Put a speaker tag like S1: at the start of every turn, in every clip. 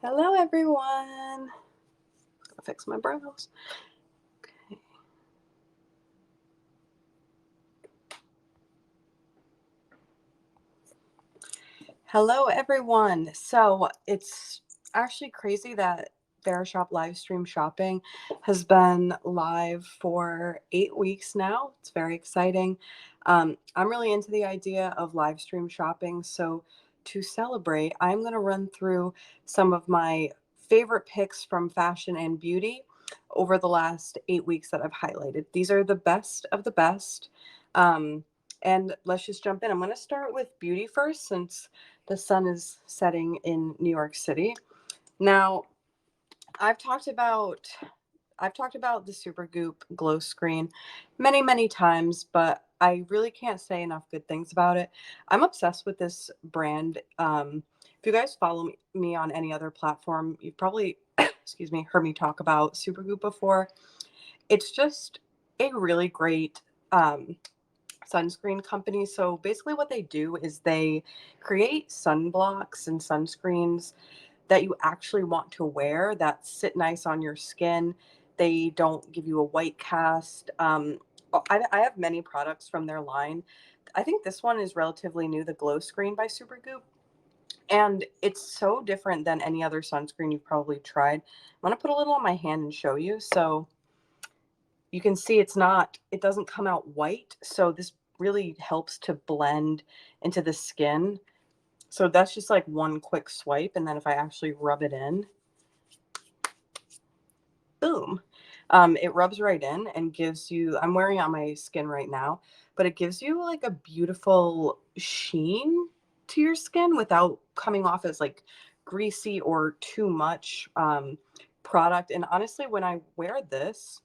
S1: Hello, everyone. Gotta fix my brows. Okay. Hello, everyone. So it's actually crazy that Verishop live stream shopping has been live for 8 weeks now. It's very exciting. I'm really into the idea of live stream shopping. So to celebrate, I'm going to run through some of my favorite picks from fashion and beauty over the last 8 weeks that I've highlighted. These are the best of the best. Um, and let's just jump in. I'm going to start with beauty first since the sun is setting in New York City. Now, I've talked about I've talked about the Supergoop glow screen many times, but I really can't say enough good things about it. I'm obsessed with this brand. If you guys follow me on any other platform, you've probably excuse me, heard me talk about Supergoop before. It's just a really great sunscreen company. So basically, what they do is they create sunblocks and sunscreens that you actually want to wear that sit nice on your skin. They don't give you a white cast. I have many products from their line. I think this one is relatively new, the Glow Screen by Supergoop. And it's so different than any other sunscreen you've probably tried. I'm going to put a little on my hand and show you. So you can see it doesn't come out white. So this really helps to blend into the skin. So that's just like one quick swipe. And then if I actually rub it in, boom, it rubs right in and gives you, I'm wearing it on my skin right now, but it gives you like a beautiful sheen to your skin without coming off as like greasy or too much product. And honestly, when I wear this,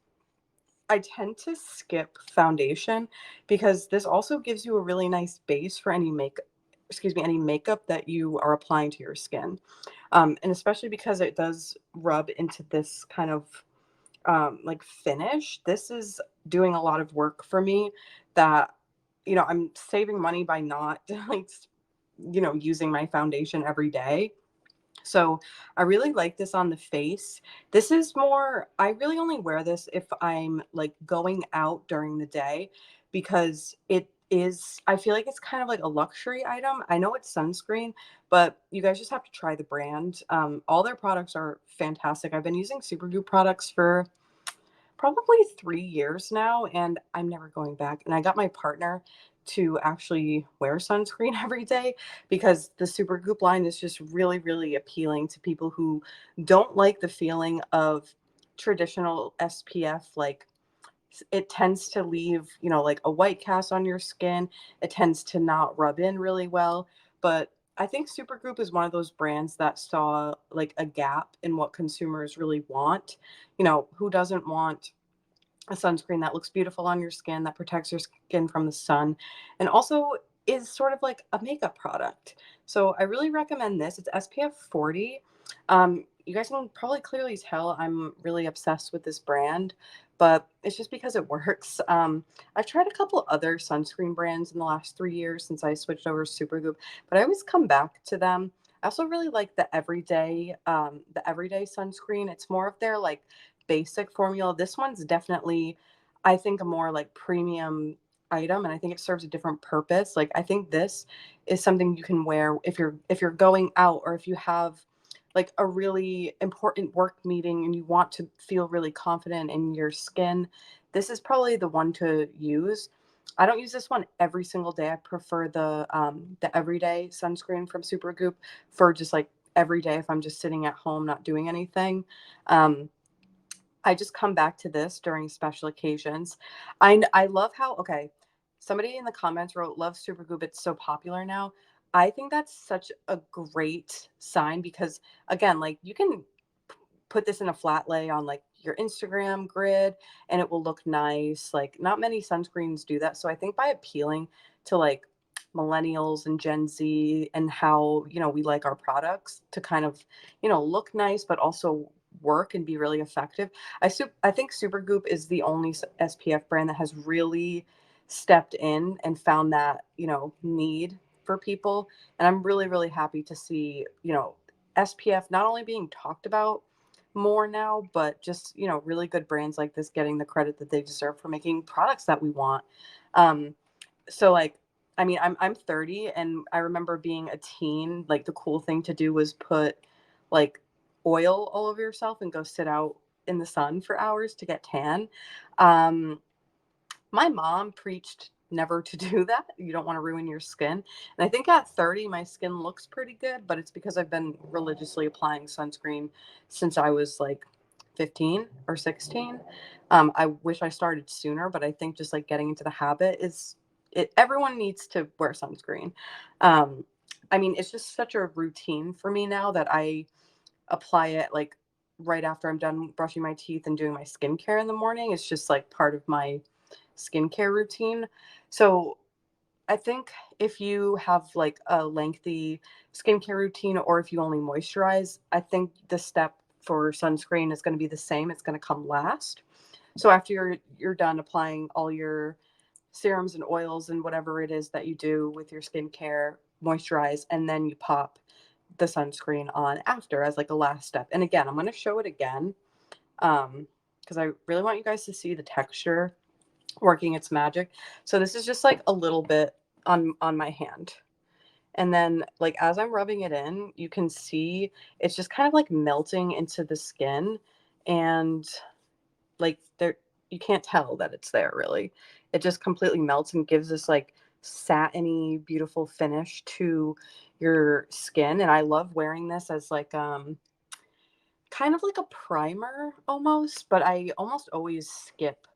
S1: I tend to skip foundation because this also gives you a really nice base for any makeup that you are applying to your skin. And especially because it does rub into this kind of like finish. This is doing a lot of work for me that, I'm saving money by not like, using my foundation every day. So I really like this on the face. This is more, I really only wear this if I'm like going out during the day because I feel like it's kind of like a luxury item. I know it's sunscreen, but you guys just have to try the brand. All their products are fantastic. I've been using Supergoop products for probably 3 years now, and I'm never going back. And I got my partner to actually wear sunscreen every day because the Supergoop line is just really appealing to people who don't like the feeling of traditional SPF. Like it tends to leave, like a white cast on your skin. It tends to not rub in really well. But I think Supergoop is one of those brands that saw like a gap in what consumers really want. Who doesn't want a sunscreen that looks beautiful on your skin, that protects your skin from the sun, and also is sort of like a makeup product. So I really recommend this. It's SPF 40. You guys can probably clearly tell I'm really obsessed with this brand, but it's just because it works. I've tried a couple other sunscreen brands in the last 3 years since I switched over to Supergoop, but I always come back to them. I also really like the everyday sunscreen. It's more of their like basic formula. This one's definitely, I think, a more like premium item, and I think it serves a different purpose. Like I think this is something you can wear if you're going out, or if you have like a really important work meeting and you want to feel really confident in your skin. This is probably the one to use. I don't use this one every single day. I prefer the everyday sunscreen from Supergoop for just like every day if I'm just sitting at home not doing anything. Um, I just come back to this during special occasions. I love how, okay, somebody in the comments wrote, "Love Supergoop. It's so popular now." I think that's such a great sign because, again, like you can put this in a flat lay on like your Instagram grid and it will look nice. Like not many sunscreens do that. So I think by appealing to like millennials and Gen Z and how, we like our products to kind of, look nice but also work and be really effective. I think Supergoop is the only SPF brand that has really stepped in and found that, need for people, and I'm really happy to see, SPF not only being talked about more now, but just, really good brands like this getting the credit that they deserve for making products that we want. Um, so like, I mean, I'm 30, and I remember being a teen, like the cool thing to do was put like oil all over yourself and go sit out in the sun for hours to get tan. Um, my mom preached never to do that. You don't want to ruin your skin. And I think at 30, my skin looks pretty good, but it's because I've been religiously applying sunscreen since I was like 15 or 16. I wish I started sooner, but I think just like getting into the habit is it. Everyone needs to wear sunscreen. Um, I mean, it's just such a routine for me now that I apply it like right after I'm done brushing my teeth and doing my skincare in the morning. It's just like part of my skincare routine. So I think if you have like a lengthy skincare routine or if you only moisturize, I think the step for sunscreen is going to be the same. It's going to come last. So after you're done applying all your serums and oils and whatever it is that you do with your skincare, moisturize, and then you pop the sunscreen on after as like a last step. And again, I'm going to show it again because I really want you guys to see the texture working its magic. So this is just like a little bit on my hand. And then like as I'm rubbing it in, you can see it's just kind of like melting into the skin, and like there you can't tell that it's there really. It just completely melts and gives this like satiny beautiful finish to your skin. And I love wearing this as like kind of like a primer almost, but I almost always skip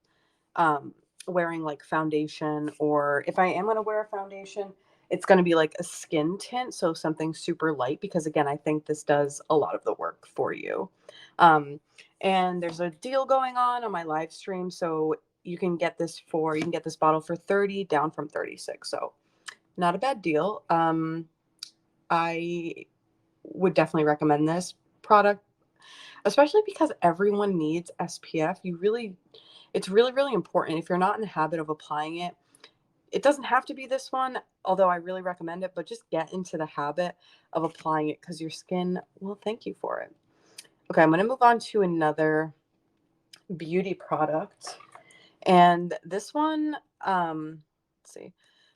S1: um, wearing like foundation, or if I am going to wear a foundation, it's going to be like a skin tint, so something super light, because again, I think this does a lot of the work for you. Um, and there's a deal going on my live stream, so you can get this bottle for 30 down from 36, so not a bad deal. I would definitely recommend this product, especially because everyone needs SPF. It's really, really important. If you're not in the habit of applying it, it doesn't have to be this one, although I really recommend it, but just get into the habit of applying it because your skin will thank you for it. Okay, I'm going to move on to another beauty product. And this one, let's see.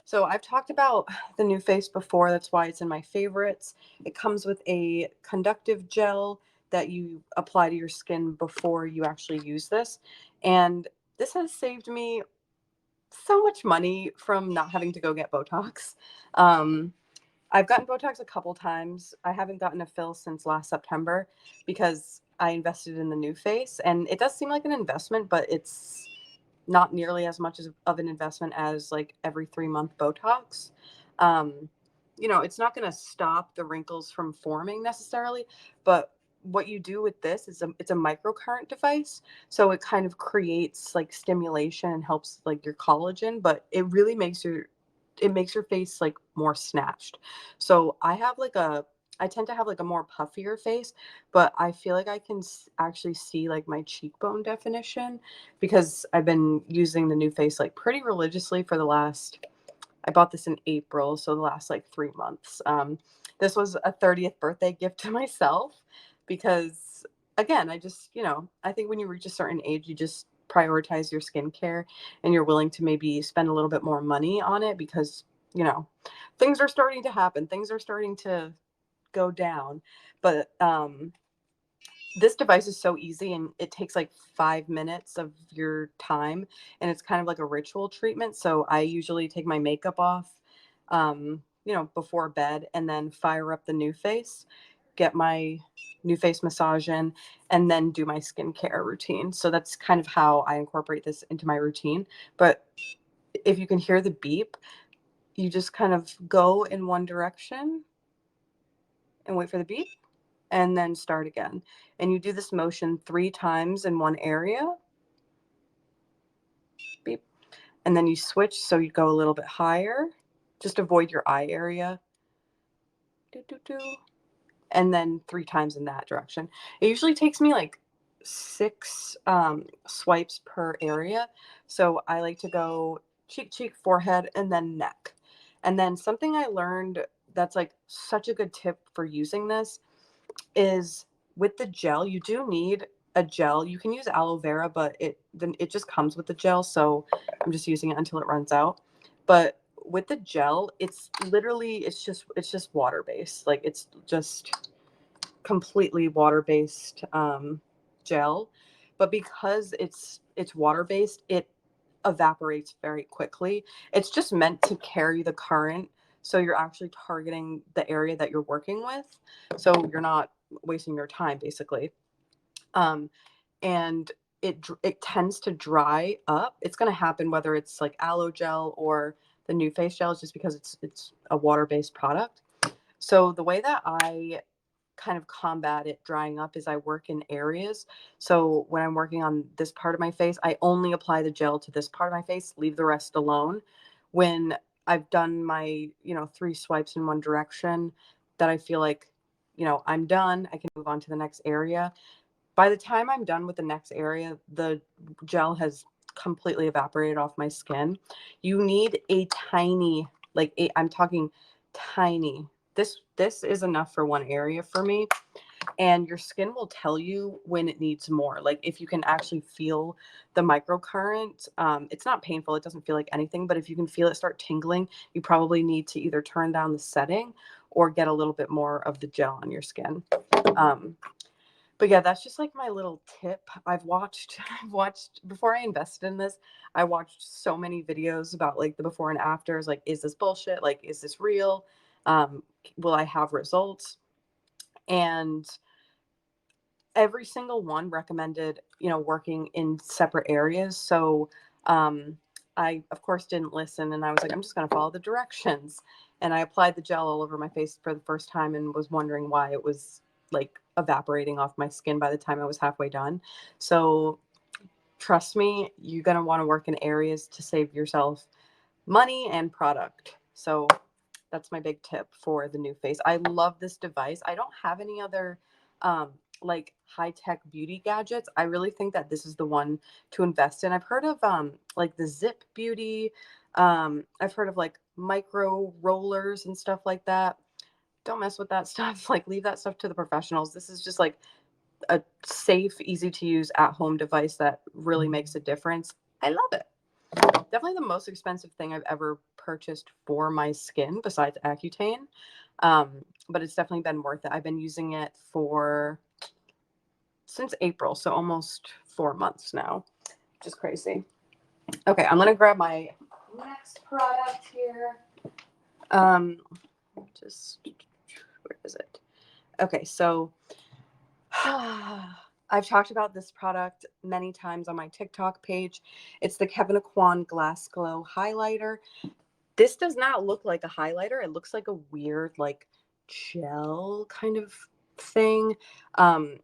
S1: So I've talked about the New Face before. That's why it's in my favorites. It comes with a conductive gel that you apply to your skin before you actually use this. And this has saved me so much money from not having to go get Botox. Um, I've gotten Botox a couple times. I haven't gotten a fill since last September because I invested in the New Face, and it does seem like an investment, but it's not nearly as much of an investment as like every 3 month Botox. Um, it's not going to stop the wrinkles from forming necessarily, but what you do with this is it's a microcurrent device, so it kind of creates like stimulation and helps like your collagen, but it makes your face like more snatched. So I tend to have like a more puffier face, but I feel like I can actually see like my cheekbone definition because I've been using the New Face like pretty religiously for the last, I bought this in April, so the last like 3 months. This was a 30th birthday gift to myself because, again, I think when you reach a certain age, you just prioritize your skincare and you're willing to maybe spend a little bit more money on it because, you know, things are starting to happen, things are starting to go down. But this device is so easy and it takes like 5 minutes of your time, and it's kind of like a ritual treatment. So I usually take my makeup off before bed, and then fire up the New Face, get my New Face massage in, and then do my skincare routine. So that's kind of how I incorporate this into my routine. But if you can hear the beep, you just kind of go in one direction and wait for the beep and then start again. And you do this motion 3 times in one area, beep, and then you switch. So you go a little bit higher, just avoid your eye area, do, do, do, and then 3 times in that direction. It usually takes me like 6 swipes per area. So I like to go cheek, cheek, forehead, and then neck. And then something I learned that's like such a good tip for using this is with the gel, you do need a gel. You can use aloe vera, but it just comes with the gel, so I'm just using it until it runs out. But with the gel, it's literally it's just water based. Like it's just completely water based gel. But because it's water based, it evaporates very quickly. It's just meant to carry the current, so you're actually targeting the area that you're working with, so you're not wasting your time basically. Um, and it tends to dry up. It's going to happen whether it's like aloe gel or the new face gel, just because it's a water based product. So the way that I kind of combat it drying up is I work in areas. So when I'm working on this part of my face, I only apply the gel to this part of my face, leave the rest alone. When I've done my, 3 swipes in one direction, that I feel like, I'm done, I can move on to the next area. By the time I'm done with the next area, the gel has completely evaporated off my skin. You need a tiny, I'm talking tiny. This is enough for one area for me, and your skin will tell you when it needs more. Like if you can actually feel the microcurrent, it's not painful. It doesn't feel like anything, but if you can feel it start tingling, you probably need to either turn down the setting or get a little bit more of the gel on your skin. Um, but yeah, that's just like my little tip. I've watched before I invested in this, I watched so many videos about like the before and afters. Like, is this bullshit? Like, is this real? Um, will I have results? And every single one recommended, working in separate areas. So I, of course, didn't listen. And I was like, I'm just going to follow the directions. And I applied the gel all over my face for the first time and was wondering why it was like evaporating off my skin by the time I was halfway done. So trust me, you're going to want to work in areas to save yourself money and product. So that's my big tip for the new face. I love this device. I don't have any other um, like high tech beauty gadgets. I really think that this is the one to invest in. I've heard of like the Zip Beauty. I've heard of like micro rollers and stuff like that. Don't mess with that stuff. Like leave that stuff to the professionals. This is just like a safe, easy to use at home device that really makes a difference. I love it. Definitely the most expensive thing I've ever purchased for my skin besides Accutane. But it's definitely been worth it. I've been using it for since April, so almost 4 months now, which is crazy. Okay, I'm gonna grab my next product here. Um, just where is it? Okay, so I've talked about this product many times on my TikTok page. It's the Kevin Aquan Glass Glow highlighter. This does not look like a highlighter. It looks like a weird, like gel kind of thing. Um,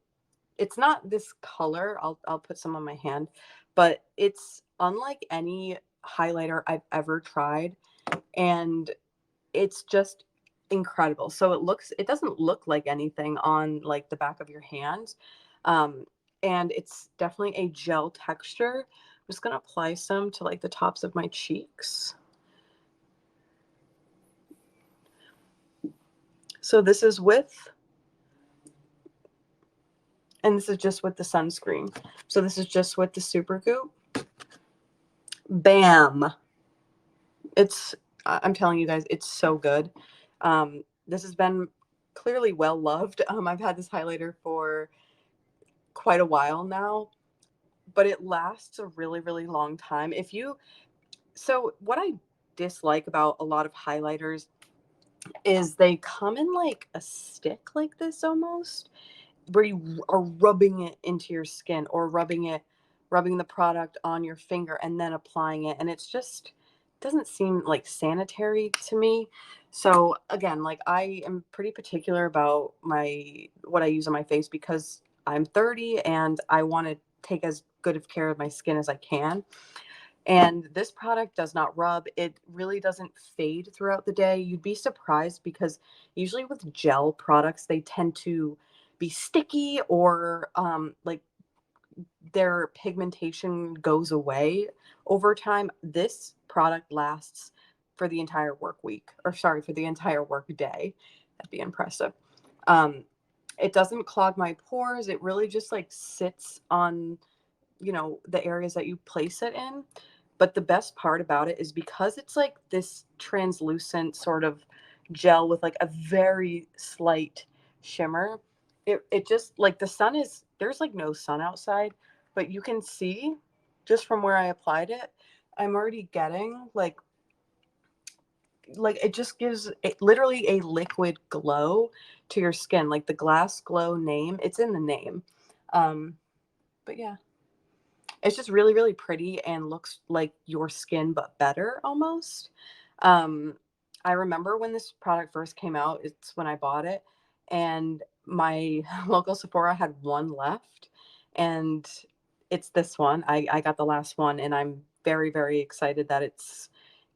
S1: it's not this color. I'll put some on my hand, but it's unlike any highlighter I've ever tried, and it's just incredible. So it doesn't look like anything on like the back of your hand. Um, and it's definitely a gel texture. I'm just gonna apply some to like the tops of my cheeks. So this is and this is just with the sunscreen. So this is just with the super goop. Bam. I'm telling you guys, it's so good. This has been clearly well loved. I've had this highlighter for quite a while now, but it lasts a really, really long time. So what I dislike about a lot of highlighters is they come in like a stick like this almost, where you are rubbing it into your skin or rubbing the product on your finger and then applying it, and it's just doesn't seem like sanitary to me. So again, like I am pretty particular about my what I use on my face because I'm 30 and I want to take as good of care of my skin as I can. And this product does not rub. It really doesn't fade throughout the day. You'd be surprised because usually with gel products, they tend to be sticky or like their pigmentation goes away over time. This product lasts for the entire work week, or sorry, for the entire work day. That'd be impressive. Um, It doesn't clog my pores. It really just like sits on, the areas that you place it in. But the best part about it is because it's like this translucent sort of gel with like a very slight shimmer. It just like there's like no sun outside, but you can see just from where I applied it, I'm already getting like it just gives it literally a liquid glow to your skin, like the glass glow name, it's in the name. But yeah, it's just really, really pretty and looks like your skin, but better almost. Um, I remember when this product first came out, it's when I bought it, and my local Sephora had one left, and it's this one. I got the last one, and I'm very, very excited that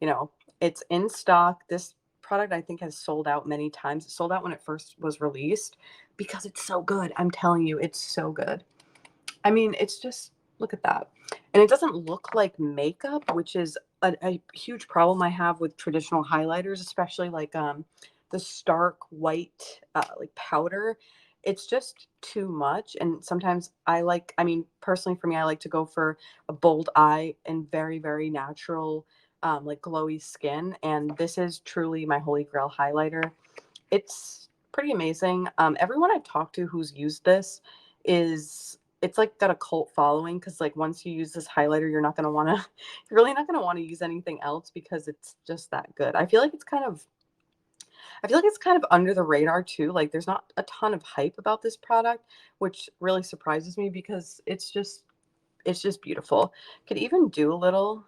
S1: you know, it's in stock. This product I think has sold out many times. It sold out when it first was released because it's so good. I'm telling you, it's so good. I mean, it's just look at that. And it doesn't look like makeup, which is a huge problem I have with traditional highlighters, especially like the stark white like powder. It's just too much. And sometimes I mean, personally for me, I like to go for a bold eye and very, very natural, like glowy skin. And this is truly my holy grail highlighter. It's pretty amazing. Everyone I've talked to who's used this is it's like got a cult following because like once you use this highlighter, you're not gonna want to, you're really not gonna want to use anything else because it's just that good. I feel like it's kind of under the radar too. Like there's not a ton of hype about this product, which really surprises me because it's just beautiful. Could even do a little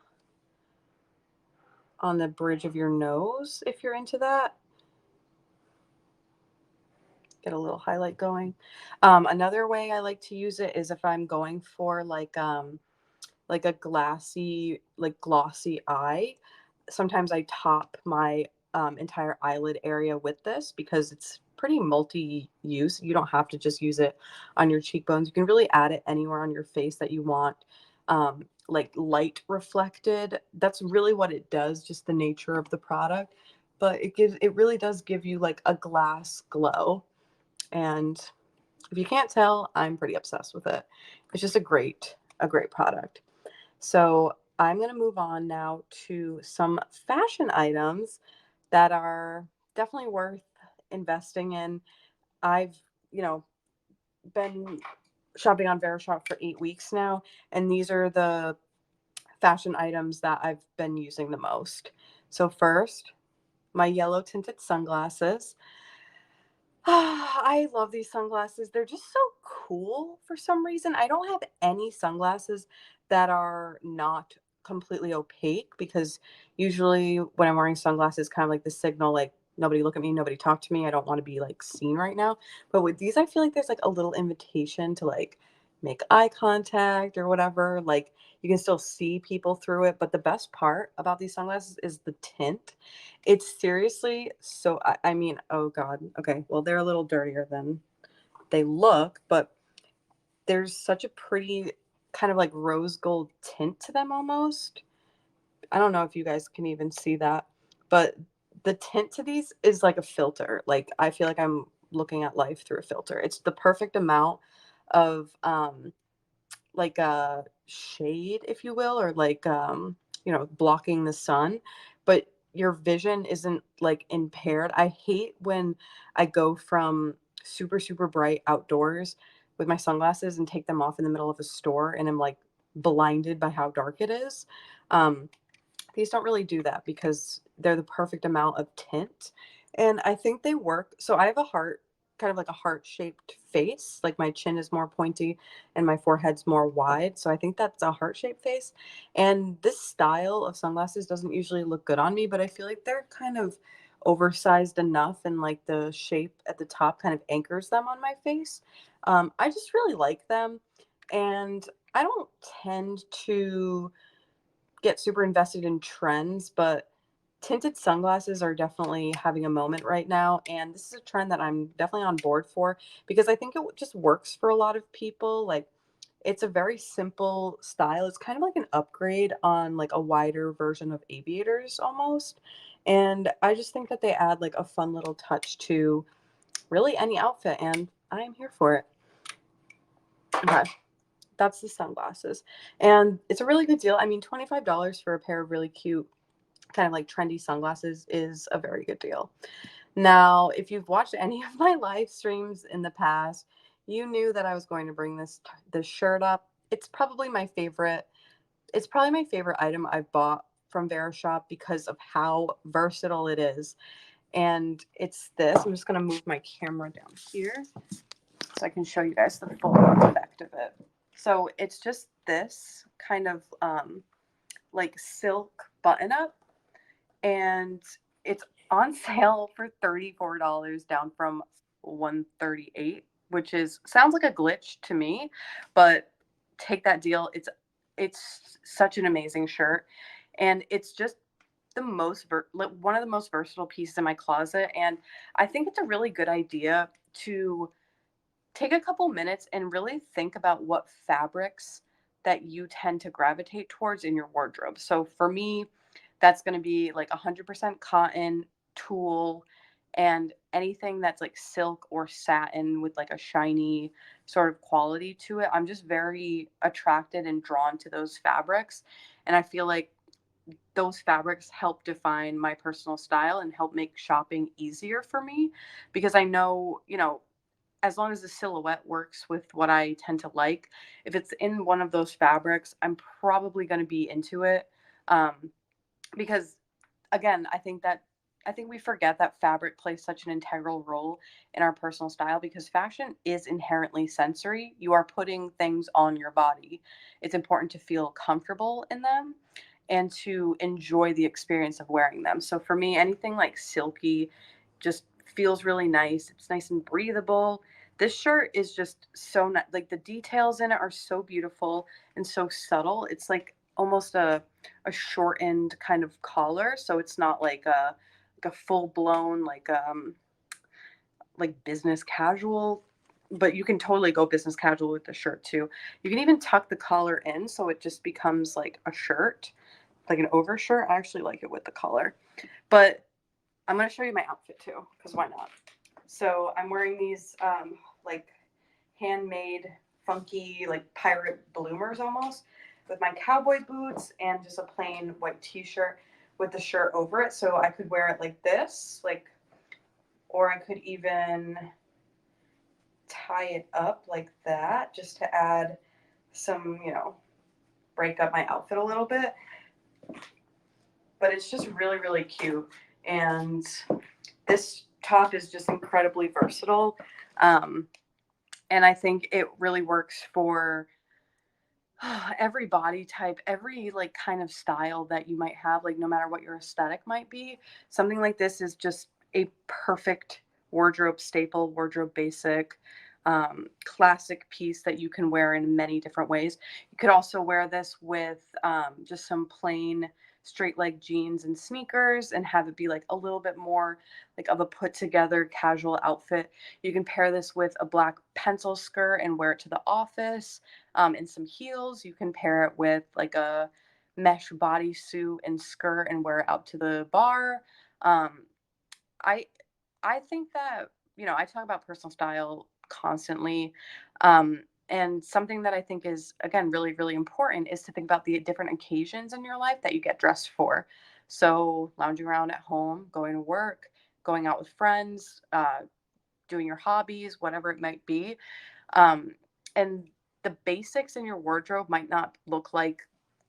S1: on the bridge of your nose if you're into that. Get a little highlight going. Another way I like to use it is if I'm going for like a glassy, like glossy eye. Sometimes I top my entire eyelid area with this because it's pretty multi-use. You don't have to just use it on your cheekbones. You can really add it anywhere on your face that you want. Like light reflected. That's really what it does, just the nature of the product. But it really does give you like a glass glow. And if you can't tell, I'm pretty obsessed with it. It's just a great product. So I'm going to move on now to some fashion items that are definitely worth investing in. I've, you know, been shopping on Verishop for 8 weeks now, and these are the fashion items that I've been using the most. So first, my yellow tinted sunglasses. I love these sunglasses. They're just so cool for some reason. I don't have any sunglasses that are not completely opaque because usually when I'm wearing sunglasses, kind of like the signal, like nobody look at me, nobody talk to me. I don't want to be like seen right now. But with these, I feel like there's like a little invitation to like make eye contact or whatever. Like you can still see people through it. But the best part about these sunglasses is the tint. It's seriously so I mean, oh God. Okay. Well, they're a little dirtier than they look, but there's such a pretty kind of like rose gold tint to them almost. I don't know if you guys can even see that, but the tint to these is like a filter. Like I feel like I'm looking at life through a filter. It's the perfect amount of like a shade, if you will, or like blocking the sun, but your vision isn't like impaired. I hate when I go from super super bright outdoors with my sunglasses and take them off in the middle of a store and I'm like blinded by how dark it is. Um, these don't really do that because they're the perfect amount of tint. And I think they work. So I have a heart, kind of like a heart shaped face. Like my chin is more pointy and my forehead's more wide. So I think that's a heart shaped face. And this style of sunglasses doesn't usually look good on me, but I feel like they're kind of oversized enough and like the shape at the top kind of anchors them on my face. I just really like them. And I don't tend to get super invested in trends, but tinted sunglasses are definitely having a moment right now. And this is a trend that I'm definitely on board for because I think it just works for a lot of people. Like, it's a very simple style. It's kind of like an upgrade on like a wider version of aviators almost. And I just think that they add like a fun little touch to really any outfit. And I am here for it. Okay. That's the sunglasses. And it's a really good deal. I mean, $25 for a pair of really cute, kind of like trendy sunglasses is a very good deal. Now, if you've watched any of my live streams in the past, you knew that I was going to bring this shirt up. It's probably my favorite item I've bought from Verishop because of how versatile it is. And it's this. I'm just going to move my camera down here so I can show you guys the full effect of it. So it's just this kind of like silk button up, and it's on sale for $34 down from 138, which is sounds like a glitch to me, but take that deal. It's such an amazing shirt, and it's just one of the most versatile pieces in my closet, and I think it's a really good idea to take a couple minutes and really think about what fabrics that you tend to gravitate towards in your wardrobe. So for me, that's going to be like 100% cotton, tulle, and anything that's like silk or satin with like a shiny sort of quality to it. I'm just very attracted and drawn to those fabrics. And I feel like those fabrics help define my personal style and help make shopping easier for me because I know, as long as the silhouette works with what I tend to like, if it's in one of those fabrics, I'm probably going to be into it. Um, because again, I think we forget that fabric plays such an integral role in our personal style because fashion is inherently sensory. You are putting things on your body. It's important to feel comfortable in them and to enjoy the experience of wearing them. So for me, anything like silky just feels really nice. It's nice and breathable. This shirt is just so like the details in it are so beautiful and so subtle. It's like almost a shortened kind of collar, so it's not like a full blown like business casual, but you can totally go business casual with the shirt too. You can even tuck the collar in so it just becomes like a shirt, like an overshirt. I actually like it with the collar. But I'm going to show you my outfit too, because why not? So I'm wearing these like handmade, funky, like pirate bloomers almost, with my cowboy boots and just a plain white t-shirt with the shirt over it. So I could wear it like this, or I could even tie it up like that just to add some, break up my outfit a little bit. But it's just really, really cute. And this top is just incredibly versatile. Um, and I think it really works for every body type, every like kind of style that you might have, like no matter what your aesthetic might be. Something like this is just a perfect wardrobe staple, wardrobe basic, classic piece that you can wear in many different ways. You could also wear this with just some plain straight leg jeans and sneakers and have it be like a little bit more like of a put together casual outfit. You can pair this with a black pencil skirt and wear it to the office, and some heels. You can pair it with like a mesh bodysuit and skirt and wear it out to the bar. Um, I I think that, I talk about personal style constantly. And something that I think is, again, really, really important is to think about the different occasions in your life that you get dressed for. So, lounging around at home, going to work, going out with friends, doing your hobbies, whatever it might be. Um, and the basics in your wardrobe might not look like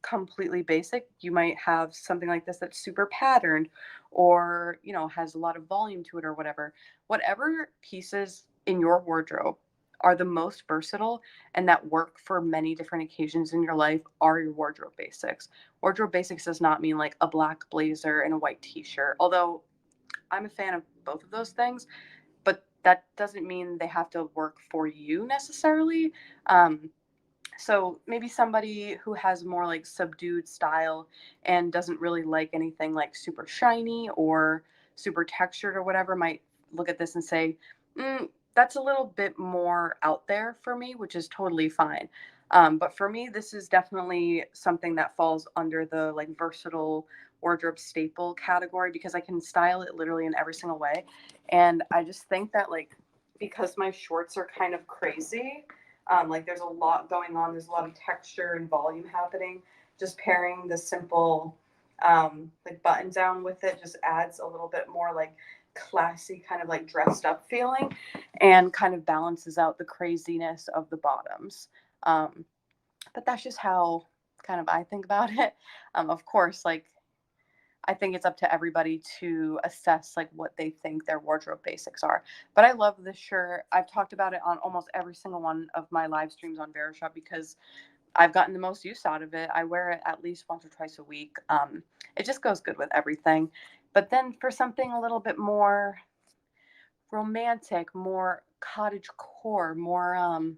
S1: completely basic. You might have something like this that's super patterned or, has a lot of volume to it or whatever. Whatever pieces in your wardrobe are the most versatile and that work for many different occasions in your life are your wardrobe basics. Wardrobe basics does not mean like a black blazer and a white t-shirt, although I'm a fan of both of those things, but that doesn't mean they have to work for you necessarily. Um, so maybe somebody who has more like subdued style and doesn't really like anything like super shiny or super textured or whatever might look at this and say, that's a little bit more out there for me, which is totally fine. But for me, this is definitely something that falls under the like versatile wardrobe staple category because I can style it literally in every single way. And I just think that like because my shorts are kind of crazy. Like there's a lot going on. There's a lot of texture and volume happening. Just pairing the simple like button down with it just adds a little bit more like classy kind of like dressed up feeling and kind of balances out the craziness of the bottoms. But that's just how kind of I think about it. Of course, like I think it's up to everybody to assess like what they think their wardrobe basics are. But I love this shirt. I've talked about it on almost every single one of my live streams on Verishop because I've gotten the most use out of it. I wear it at least once or twice a week. It just goes good with everything. But then for something a little bit more romantic, more cottage core, more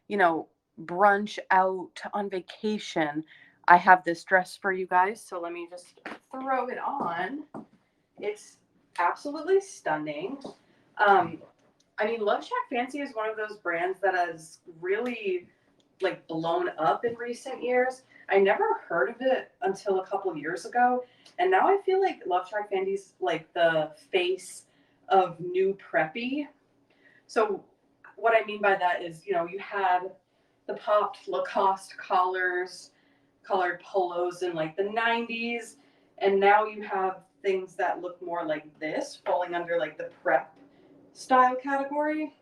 S1: you know, brunch out on vacation, I have this dress for you guys. So let me just throw it on. It's absolutely stunning. Um, I mean, Love Shack Fancy is one of those brands that has really like blown up in recent years. I never heard of it until a couple years ago, and now I feel like Love Shack Fancy's like the face of new preppy. So what I mean by that is, you know, you had the popped Lacoste collared polos in like the 90s, and now you have things that look more like this, falling under like the prep style category.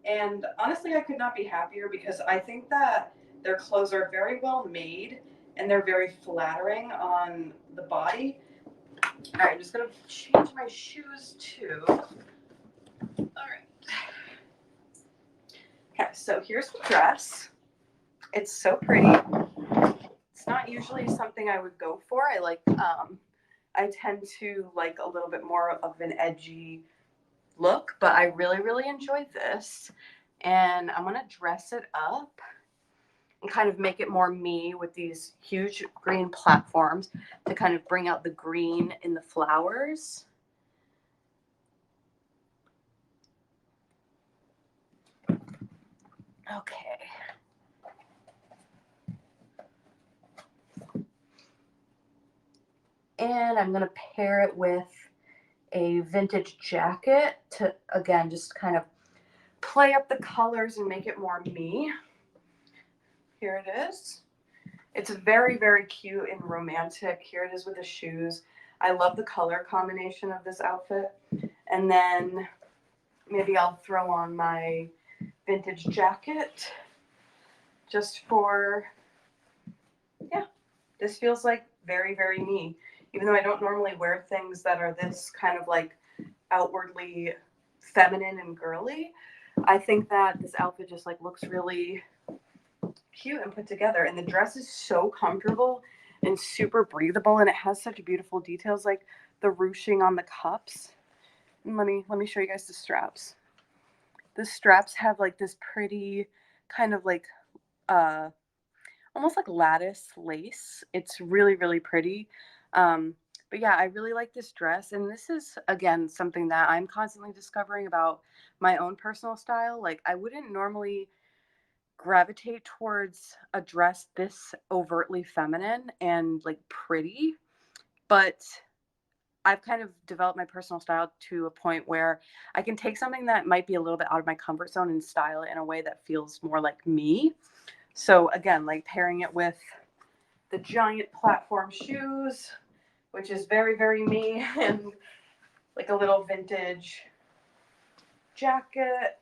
S1: And honestly, I could not be happier because I think that their clothes are very well made and they're very flattering on the body. All right, I'm just gonna change my shoes too. All right. Okay, so here's the dress. It's so pretty. It's not usually something I would go for. I tend to like a little bit more of an edgy look, but I really, really enjoy this. And I'm gonna dress it up and kind of make it more me with these huge green platforms to kind of bring out the green in the flowers. Okay. And I'm gonna pair it with a vintage jacket to, again, just kind of play up the colors and make it more me. Here it is. It's very, very cute and romantic. Here it is with the shoes. I love the color combination of this outfit. And then maybe I'll throw on my vintage jacket just for, yeah, this feels like very, very me. Even though I don't normally wear things that are this kind of like outwardly feminine and girly, I think that this outfit just like looks really cute and put together. And the dress is so comfortable and super breathable, and it has such beautiful details like the ruching on the cups. And let me show you guys the straps. The straps have like this pretty kind of like uh almost like lattice lace. It's really, really pretty. But yeah, I really like this dress. And this is, again, something that I'm constantly discovering about my own personal style. Like, I wouldn't normally gravitate towards a dress this overtly feminine and like pretty, but I've kind of developed my personal style to a point where I can take something that might be a little bit out of my comfort zone and style it in a way that feels more like me. So again, like pairing it with the giant platform shoes, which is very, very me, and like a little vintage jacket.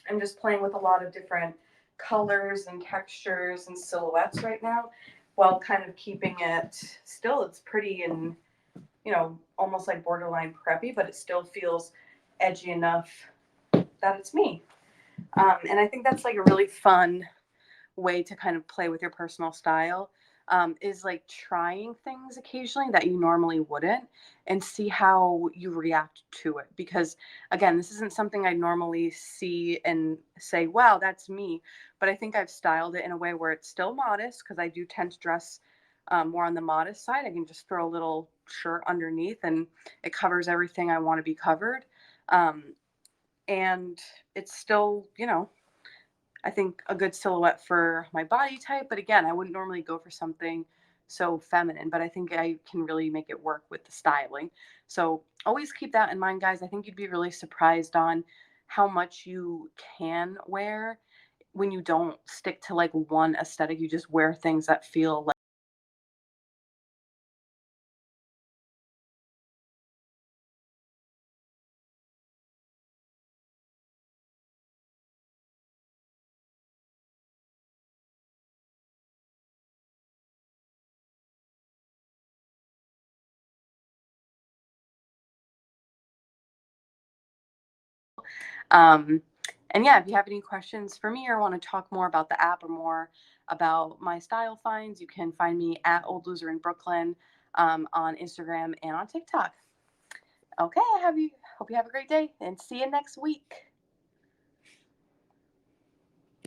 S1: I'm just playing with a lot of different colors and textures and silhouettes right now while kind of keeping it still, it's pretty and, you know, almost like borderline preppy, but it still feels edgy enough that it's me. And I think that's like a really fun way to kind of play with your personal style, is like trying things occasionally that you normally wouldn't and see how you react to it. Because again, this isn't something I normally see and say, wow, that's me. But I think I've styled it in a way where it's still modest because I do tend to dress more on the modest side. I can just throw a little shirt underneath and it covers everything I want to be covered. Um, and it's still, you know, I think a good silhouette for my body type. But again, I wouldn't normally go for something so feminine, but I think I can really make it work with the styling. So always keep that in mind, guys. I think you'd be really surprised on how much you can wear when you don't stick to like one aesthetic. You just wear things that feel like um and yeah, if you have any questions for me or want to talk more about the app or more about my style finds, you can find me at Old Loser in Brooklyn, on Instagram and on TikTok. Okay, I have you. Hope you have a great day and see you next week.